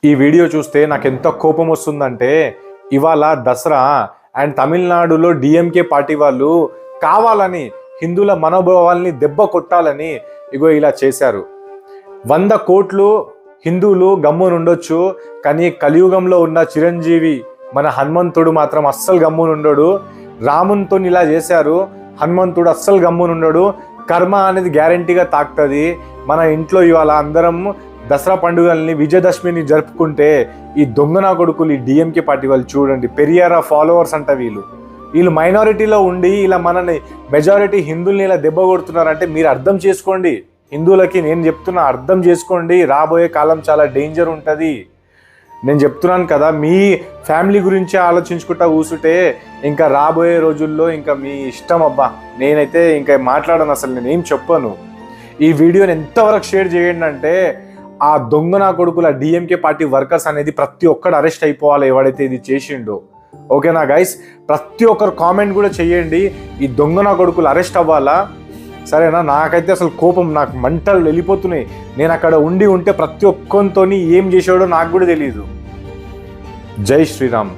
ఈ వీడియో చూస్తే నాకు ఎంత కోపం వస్తుందంటే, ఇవాళ దసరా అండ్ తమిళనాడులో డిఎంకే పార్టీ వాళ్ళు కావాలని హిందువుల మనోభావాల్ని దెబ్బ కొట్టాలని ఇగో ఇలా చేశారు. 100 కోట్లు హిందువులు గమ్మునుండొచ్చు, కానీ కలియుగంలో ఉన్న చిరంజీవి మన హనుమంతుడు మాత్రం అస్సలు గమ్మునుండడు. రామునితో ఇలా చేశారు, హనుమంతుడు అస్సలు గమ్మునుండడు. కర్మ అనేది గ్యారంటీగా తాకుతుంది. మన ఇంట్లో ఇవాళ అందరం దసరా పండుగల్ని విజయదశమిని జరుపుకుంటే ఈ దొంగనా కొడుకులు ఈ డిఎంకే పార్టీ వాళ్ళు చూడండి, పెరియారా ఫాలోవర్స్ అంట వీళ్ళు మైనారిటీలో ఉండి ఇలా మనని మెజారిటీ హిందువుల్ని ఇలా దెబ్బ కొడుతున్నారంటే మీరు అర్థం చేసుకోండి. హిందువులకి నేను చెప్తున్నా, అర్థం చేసుకోండి. రాబోయే కాలం చాలా డేంజర్ ఉంటుంది. నేను చెప్తున్నాను కదా, మీ ఫ్యామిలీ గురించి ఆలోచించుకుంటా కూర్చుంటే ఇంకా రాబోయే రోజుల్లో ఇంకా మీ ఇష్టం అబ్బా. నేనైతే ఇంకా మాట్లాడను, అసలు నేనేం చెప్పను. ఈ వీడియోని ఎంతవరకు షేర్ చేయండి అంటే ఆ దొంగనా కొడుకుల డిఎంకే పార్టీ వర్కర్స్ అనేది ప్రతి ఒక్కడు అరెస్ట్ అయిపోవాలి, ఎవడైతే ఇది చేసిండో. ఓకేనా గైస్, ప్రతి ఒక్కరు కామెంట్ కూడా చేయండి, ఈ దొంగనా కొడుకులు అరెస్ట్ అవ్వాలా, సరేనా? నాకైతే అసలు కోపం, నాకు మంటలు వెళ్ళిపోతున్నాయి. నేను అక్కడ ఉంటే ప్రతి ఒక్కరితో ఏం చేసాడో నాకు కూడా తెలియదు. జై శ్రీరామ్.